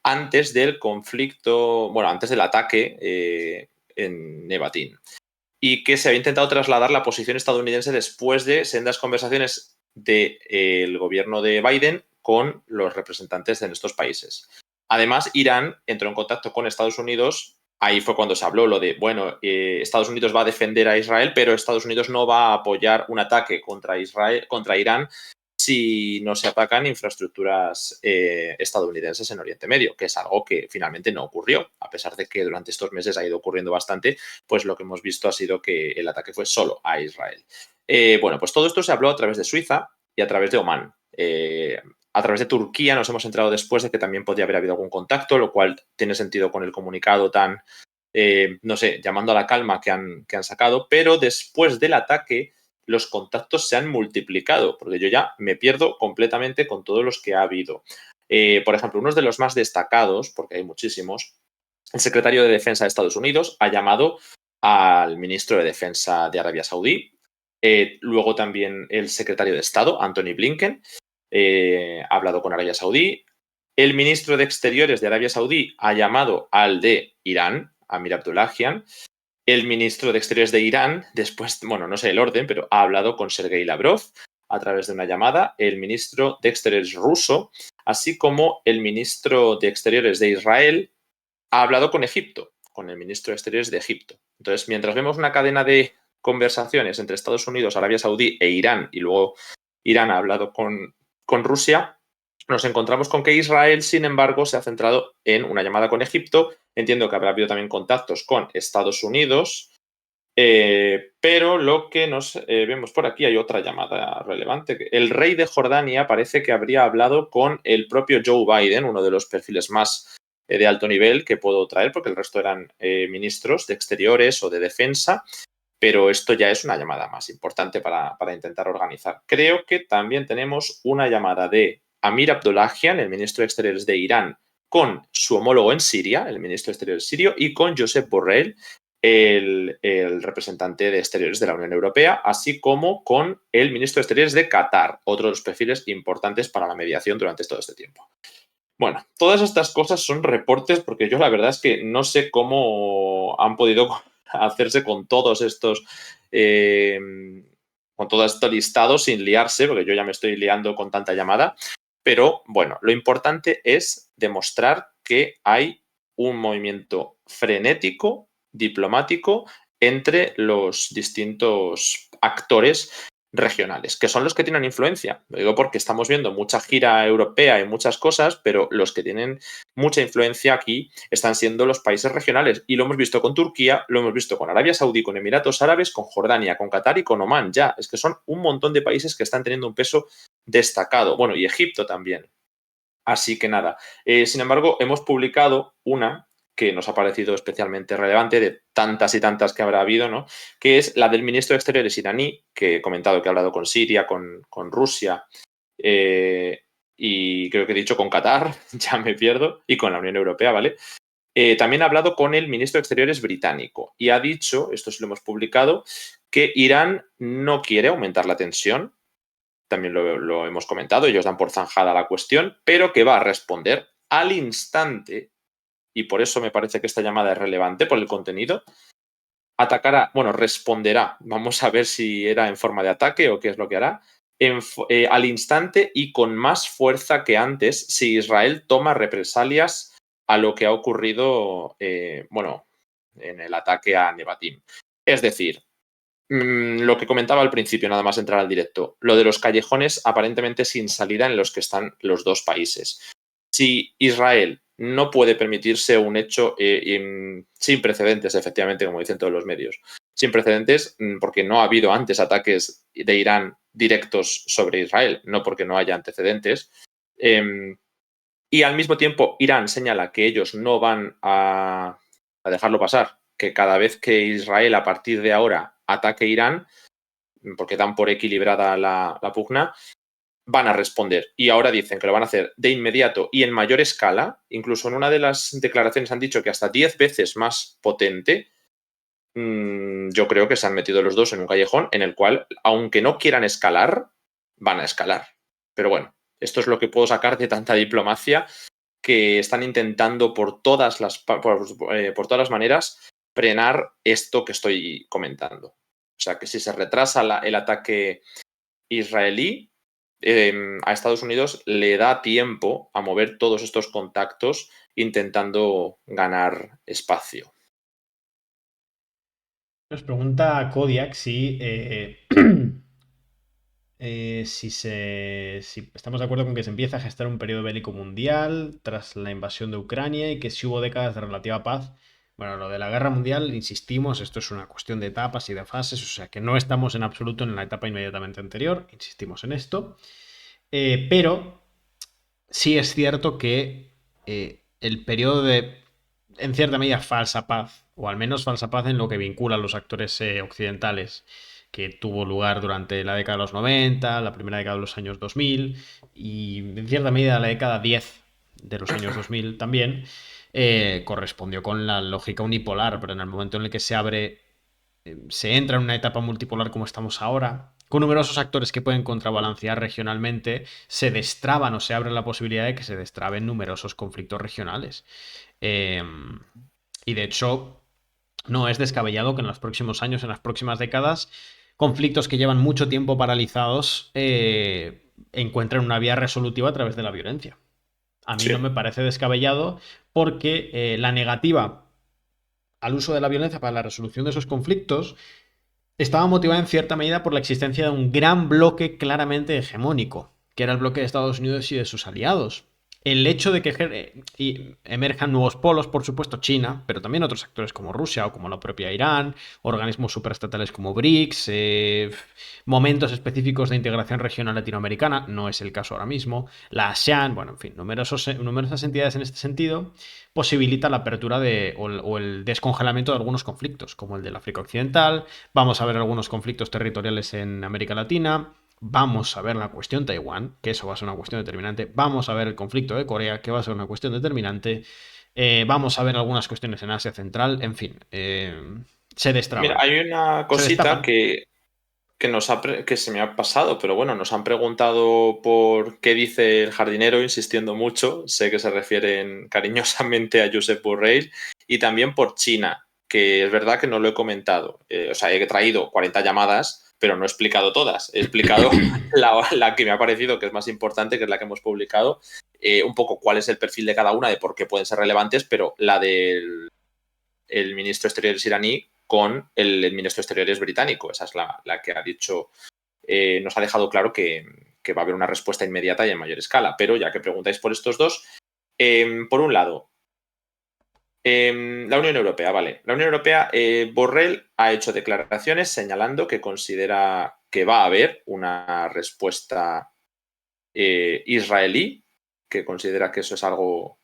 antes del conflicto, bueno, antes del ataque en Nevatín, y que se había intentado trasladar la posición estadounidense después de sendas conversaciones del gobierno de Biden con los representantes de estos países. Además, Irán entró en contacto con Estados Unidos. Ahí fue cuando se habló lo de, bueno, Estados Unidos va a defender a Israel, pero Estados Unidos no va a apoyar un ataque contra Israel, contra Irán, si no se atacan infraestructuras estadounidenses en Oriente Medio, que es algo que finalmente no ocurrió, a pesar de que durante estos meses ha ido ocurriendo bastante, pues lo que hemos visto ha sido que el ataque fue solo a Israel. Bueno, pues todo esto se habló a través de Suiza y a través de Omán. A través de Turquía nos hemos enterado después de que también podría haber habido algún contacto, lo cual tiene sentido con el comunicado tan, no sé, llamando a la calma que han sacado, pero después del ataque los contactos se han multiplicado, porque yo ya me pierdo completamente con todos los que ha habido. Por ejemplo, uno de los más destacados, porque hay muchísimos, el secretario de Defensa de Estados Unidos ha llamado al ministro de Defensa de Arabia Saudí, luego también el secretario de Estado, Anthony Blinken, ha hablado con Arabia Saudí, el ministro de Exteriores de Arabia Saudí ha llamado al de Irán, Amir Abdullahian, el ministro de Exteriores de Irán, después, bueno, no sé el orden, pero ha hablado con Sergei Lavrov a través de una llamada, el ministro de Exteriores ruso, así como el ministro de Exteriores de Israel, ha hablado con Egipto, con el ministro de Exteriores de Egipto. Entonces, mientras vemos una cadena de conversaciones entre Estados Unidos, Arabia Saudí e Irán, y luego Irán ha hablado con Rusia, nos encontramos con que Israel, sin embargo, se ha centrado en una llamada con Egipto. Entiendo que habrá habido también contactos con Estados Unidos, pero lo que nos vemos por aquí, hay otra llamada relevante. El rey de Jordania parece que habría hablado con el propio Joe Biden, uno de los perfiles más de alto nivel que puedo traer, porque el resto eran ministros de Exteriores o de Defensa, pero esto ya es una llamada más importante para intentar organizar. Creo que también tenemos una llamada de Amir Abdullahian, el ministro de Exteriores de Irán, con su homólogo en Siria, el ministro de Exteriores sirio, y con Josep Borrell, el representante de Exteriores de la Unión Europea, así como con el ministro de Exteriores de Qatar, otro de los perfiles importantes para la mediación durante todo este tiempo. Bueno, todas estas cosas son reportes porque yo la verdad es que no sé cómo han podido hacerse con todos estos, con todo este listado sin liarse, porque yo ya me estoy liando con tanta llamada. Pero bueno, lo importante es demostrar que hay un movimiento frenético, diplomático, entre los distintos actores regionales, que son los que tienen influencia. Lo digo porque estamos viendo mucha gira europea y muchas cosas, pero los que tienen mucha influencia aquí están siendo los países regionales. Y lo hemos visto con Turquía, lo hemos visto con Arabia Saudí, con Emiratos Árabes, con Jordania, con Qatar y con Omán. Ya, es que son un montón de países que están teniendo un peso destacado. Bueno, y Egipto también. Así que nada. Sin embargo, hemos publicado una que nos ha parecido especialmente relevante de tantas y tantas que habrá habido, ¿no? Que es la del ministro de Exteriores iraní, que he comentado que ha hablado con Siria, con Rusia, y creo que he dicho con Qatar, ya me pierdo, y con la Unión Europea, ¿vale? También ha hablado con el ministro de Exteriores británico y ha dicho, esto sí lo hemos publicado, que Irán no quiere aumentar la tensión, también lo hemos comentado, ellos dan por zanjada la cuestión, pero que va a responder al instante, y por eso me parece que esta llamada es relevante por el contenido, atacará, bueno, responderá, vamos a ver si era en forma de ataque o qué es lo que hará, al instante y con más fuerza que antes si Israel toma represalias a lo que ha ocurrido, bueno, en el ataque a Nevatim. Es decir, lo que comentaba al principio, nada más entrar al directo, lo de los callejones aparentemente sin salida en los que están los dos países. Si Israel no puede permitirse un hecho sin precedentes, efectivamente, como dicen todos los medios, sin precedentes, porque no ha habido antes ataques de Irán directos sobre Israel, no porque no haya antecedentes. Y al mismo tiempo, Irán señala que ellos no van a dejarlo pasar, que cada vez que Israel a partir de ahora ataque Irán, porque dan por equilibrada la pugna, van a responder. Y ahora dicen que lo van a hacer de inmediato y en mayor escala. Incluso en una de las declaraciones han dicho que hasta 10 veces más potente. Yo creo que se han metido los dos en un callejón en el cual, aunque no quieran escalar, van a escalar. Pero bueno, esto es lo que puedo sacar de tanta diplomacia que están intentando por todas las maneras frenar esto que estoy comentando. O sea, que si se retrasa el ataque israelí, a Estados Unidos le da tiempo a mover todos estos contactos intentando ganar espacio. Nos pregunta Kodiak si, si estamos de acuerdo con que se empieza a gestar un periodo bélico mundial tras la invasión de Ucrania y que si hubo décadas de relativa paz. Bueno, lo de la guerra mundial, insistimos, esto es una cuestión de etapas y de fases, o sea que no estamos en absoluto en la etapa inmediatamente anterior, insistimos en esto, pero sí es cierto que el periodo de, en cierta medida, falsa paz, o al menos falsa paz en lo que vincula a los actores occidentales, que tuvo lugar durante la década de los 90, la primera década de los años 2000 y en cierta medida la década 10 de los años 2000 también, correspondió con la lógica unipolar, pero en el momento en el que se abre, se entra en una etapa multipolar como estamos ahora, con numerosos actores que pueden contrabalancear regionalmente, se destraban o se abre la posibilidad de que se destraben numerosos conflictos regionales. Y de hecho, no es descabellado que en los próximos años, en las próximas décadas, conflictos que llevan mucho tiempo paralizados encuentren una vía resolutiva a través de la violencia. A mí Sí. no me parece descabellado porque la negativa al uso de la violencia para la resolución de esos conflictos estaba motivada en cierta medida por la existencia de un gran bloque claramente hegemónico, que era el bloque de Estados Unidos y de sus aliados. El hecho de que emerjan nuevos polos, por supuesto China, pero también otros actores como Rusia o como la propia Irán, organismos supraestatales como BRICS, momentos específicos de integración regional latinoamericana, no es el caso ahora mismo, la ASEAN, bueno, en fin, numerosas entidades en este sentido, posibilita la apertura o el descongelamiento de algunos conflictos, como el del África Occidental. Vamos a ver algunos conflictos territoriales en América Latina. Vamos a ver la cuestión Taiwán, que eso va a ser una cuestión determinante. Vamos a ver el conflicto de Corea, que va a ser una cuestión determinante. Vamos a ver algunas cuestiones en Asia Central. En fin, se Mira, destraban. hay una Se cosita destapan. que se me ha pasado, pero bueno, nos han preguntado por qué dice el jardinero, insistiendo mucho. Sé que se refieren cariñosamente a Josep Borrell y también por China, que es verdad que no lo he comentado. O sea, he traído 40 llamadas, pero no he explicado todas. He explicado la que me ha parecido que es más importante, que es la que hemos publicado, un poco cuál es el perfil de cada una, de por qué pueden ser relevantes, pero la del ministro de Exteriores iraní con el ministro de Exteriores británico. Esa es la que ha dicho nos ha dejado claro que va a haber una respuesta inmediata y en mayor escala. Pero ya que preguntáis por estos dos, por un lado, la Unión Europea, vale. La Unión Europea, Borrell ha hecho declaraciones señalando que considera que va a haber una respuesta israelí, que considera que eso es algo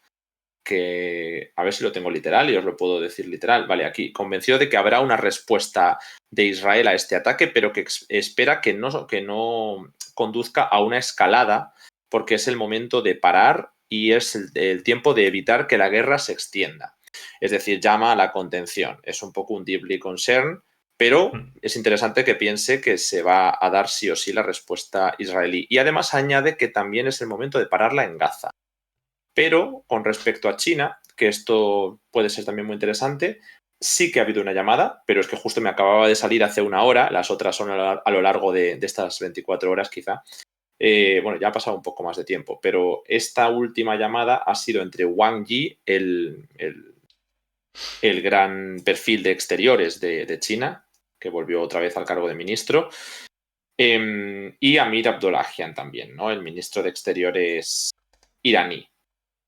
que, a ver si lo tengo literal y os lo puedo decir literal, vale, aquí, convenció de que habrá una respuesta de Israel a este ataque, pero que espera que no conduzca a una escalada, porque es el momento de parar y es el tiempo de evitar que la guerra se extienda. Es decir, llama a la contención. Es un poco un deeply concern, pero es interesante que piense que se va a dar sí o sí la respuesta israelí. Y además añade que también es el momento de pararla en Gaza. Pero con respecto a China, que esto puede ser también muy interesante, sí que ha habido una llamada, pero es que justo me acababa de salir hace una hora, las otras son a lo largo de estas 24 horas quizá. Bueno, ya ha pasado un poco más de tiempo, pero esta última llamada ha sido entre Wang Yi, el gran perfil de exteriores de China, que volvió otra vez al cargo de ministro, y Amir Abdollahian también, ¿no? El ministro de Exteriores iraní.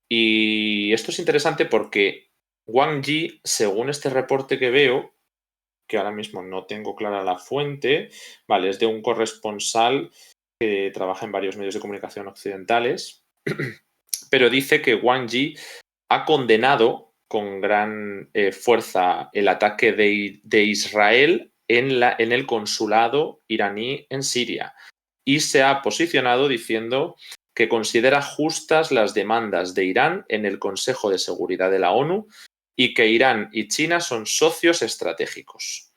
Y esto es interesante porque Wang Yi, según este reporte que veo, que ahora mismo no tengo clara la fuente, vale, es de un corresponsal que trabaja en varios medios de comunicación occidentales, pero dice que Wang Yi ha condenado con gran fuerza el ataque de Israel en el consulado iraní en Siria y se ha posicionado diciendo que considera justas las demandas de Irán en el Consejo de Seguridad de la ONU y que Irán y China son socios estratégicos.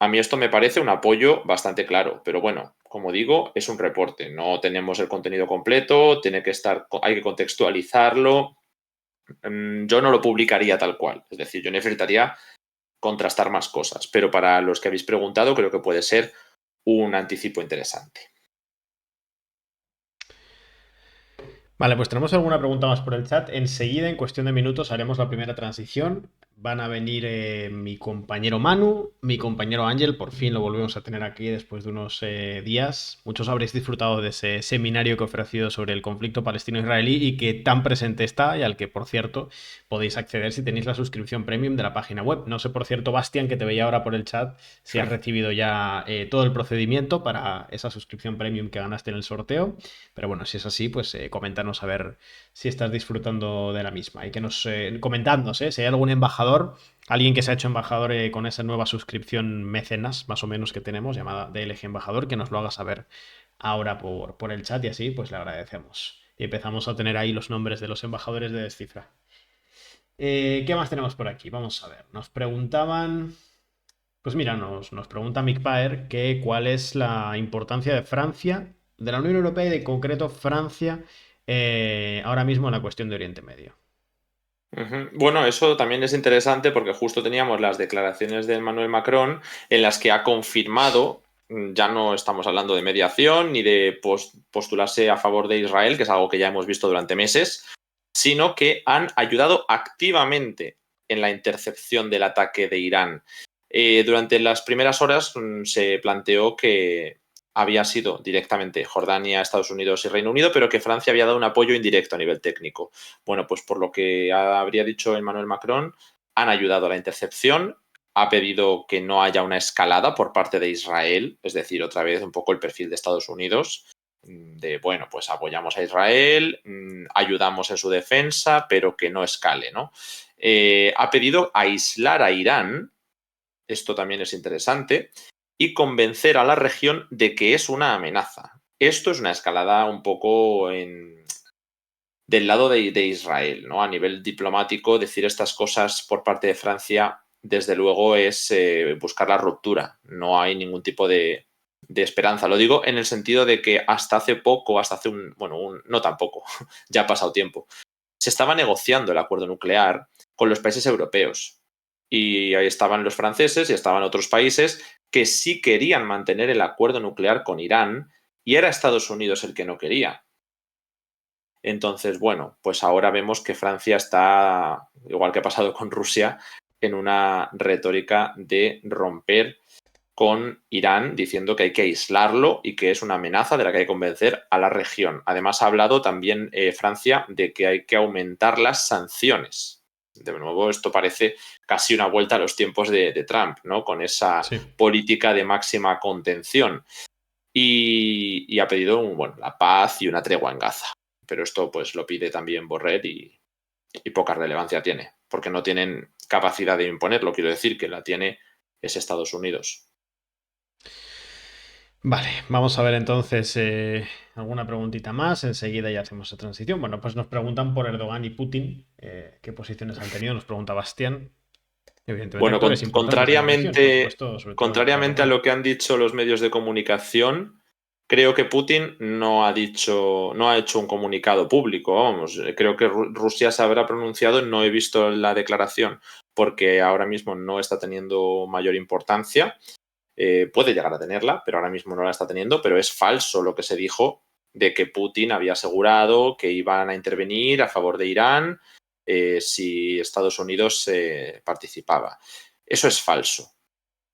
A mí esto me parece un apoyo bastante claro, pero bueno, como digo, es un reporte, no tenemos el contenido completo, hay que contextualizarlo. Yo no lo publicaría tal cual, es decir, yo necesitaría contrastar más cosas, pero para los que habéis preguntado creo que puede ser un anticipo interesante. Vale, pues tenemos alguna pregunta más por el chat. Enseguida, en cuestión de minutos, haremos la primera transición. Van a venir mi compañero Manu, mi compañero Ángel, por fin lo volvemos a tener aquí después de unos días. Muchos habréis disfrutado de ese seminario que he ofrecido sobre el conflicto palestino-israelí y que tan presente está y al que, por cierto, podéis acceder si tenéis la suscripción premium de la página web. No sé, por cierto, Bastian, que te veía ahora por el chat, si has recibido ya todo el procedimiento para esa suscripción premium que ganaste en el sorteo. Pero bueno, si es así, pues coméntanos a ver si estás disfrutando de la misma. Y que nos comentadnos, si hay algún embajador, alguien que se ha hecho embajador con esa nueva suscripción mecenas, más o menos que tenemos, llamada DLG Embajador, que nos lo haga saber ahora por el chat y así, pues le agradecemos. Y empezamos a tener ahí los nombres de los embajadores de Descifra. ¿Qué más tenemos por aquí? Vamos a ver. Nos preguntaban. Pues mira, nos pregunta Mick Paer que cuál es la importancia de Francia, de la Unión Europea y de concreto Francia, ahora mismo en la cuestión de Oriente Medio. Bueno, eso también es interesante porque justo teníamos las declaraciones de Emmanuel Macron en las que ha confirmado, ya no estamos hablando de mediación ni de postularse a favor de Israel, que es algo que ya hemos visto durante meses, sino que han ayudado activamente en la intercepción del ataque de Irán. Durante las primeras horas se planteó que había sido directamente Jordania, Estados Unidos y Reino Unido, pero que Francia había dado un apoyo indirecto a nivel técnico. Bueno, pues por lo que habría dicho Emmanuel Macron, han ayudado a la intercepción, ha pedido que no haya una escalada por parte de Israel, es decir, otra vez un poco el perfil de Estados Unidos, de, bueno, pues apoyamos a Israel, ayudamos en su defensa, pero que no escale, ¿no? Ha pedido aislar a Irán, esto también es interesante, y convencer a la región de que es una amenaza. Esto es una escalada un poco del lado de Israel, ¿no? A nivel diplomático, decir estas cosas por parte de Francia, desde luego, es buscar la ruptura. No hay ningún tipo de esperanza. Lo digo en el sentido de que hasta hace poco, no tampoco, ya ha pasado tiempo, se estaba negociando el acuerdo nuclear con los países europeos. Y ahí estaban los franceses y estaban otros países que sí querían mantener el acuerdo nuclear con Irán y era Estados Unidos el que no quería. Entonces, bueno, pues ahora vemos que Francia está, igual que ha pasado con Rusia, en una retórica de romper con Irán diciendo que hay que aislarlo y que es una amenaza de la que hay que convencer a la región. Además, ha hablado también Francia de que hay que aumentar las sanciones. De nuevo, esto parece casi una vuelta a los tiempos de Trump, ¿no? Con esa política de máxima contención. Y ha pedido la paz y una tregua en Gaza. Pero esto pues lo pide también Borrell y poca relevancia tiene, porque no tienen capacidad de imponerlo. Quiero decir que la tiene es Estados Unidos. Vale, vamos a ver entonces alguna preguntita más. Enseguida ya hacemos la transición. Bueno, pues nos preguntan por Erdogan y Putin. ¿Qué posiciones han tenido? Nos pregunta Bastián. Evidentemente, Bueno, actores importantes en la región, por supuesto, sobre todo contrariamente a Erdogan. lo que han dicho los medios de comunicación, creo que Putin no ha hecho un comunicado público. Vamos, creo que Rusia se habrá pronunciado, no he visto la declaración porque ahora mismo no está teniendo mayor importancia. Puede llegar a tenerla, pero ahora mismo no la está teniendo, pero es falso lo que se dijo de que Putin había asegurado que iban a intervenir a favor de Irán si Estados Unidos participaba. Eso es falso.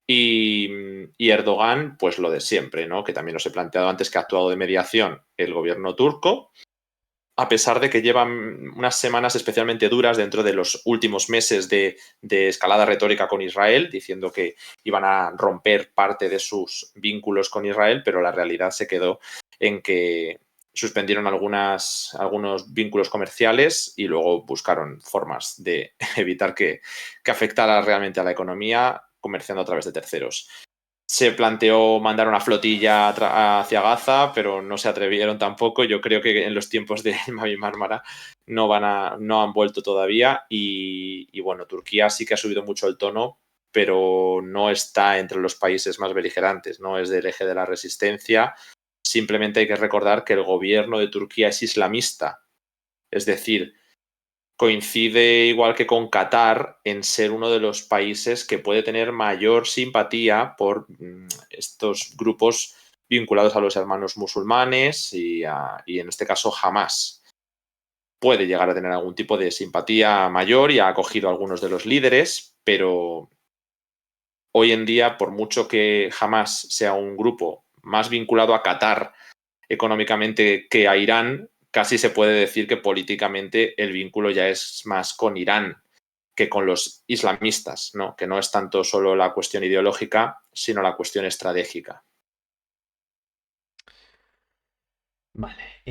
Y Erdogan, pues lo de siempre, ¿no? Que también os he planteado antes que ha actuado de mediación el gobierno turco, a pesar de que llevan unas semanas especialmente duras dentro de los últimos meses de escalada retórica con Israel, diciendo que iban a romper parte de sus vínculos con Israel, pero la realidad se quedó en que suspendieron algunos vínculos comerciales y luego buscaron formas de evitar que afectara realmente a la economía comerciando a través de terceros. Se planteó mandar una flotilla hacia Gaza, pero no se atrevieron tampoco. Yo creo que en los tiempos de Mavi Mármara no han vuelto todavía. Y bueno, Turquía sí que ha subido mucho el tono, pero no está entre los países más beligerantes, no es del eje de la resistencia. Simplemente hay que recordar que el gobierno de Turquía es islamista. Es decir, coincide igual que con Qatar en ser uno de los países que puede tener mayor simpatía por estos grupos vinculados a los hermanos musulmanes y en este caso Hamas. Puede llegar a tener algún tipo de simpatía mayor y ha acogido a algunos de los líderes, pero hoy en día, por mucho que Hamas sea un grupo más vinculado a Qatar económicamente que a Irán, casi se puede decir que políticamente el vínculo ya es más con Irán que con los islamistas, ¿no? Que no es tanto solo la cuestión ideológica, sino la cuestión estratégica. Vale.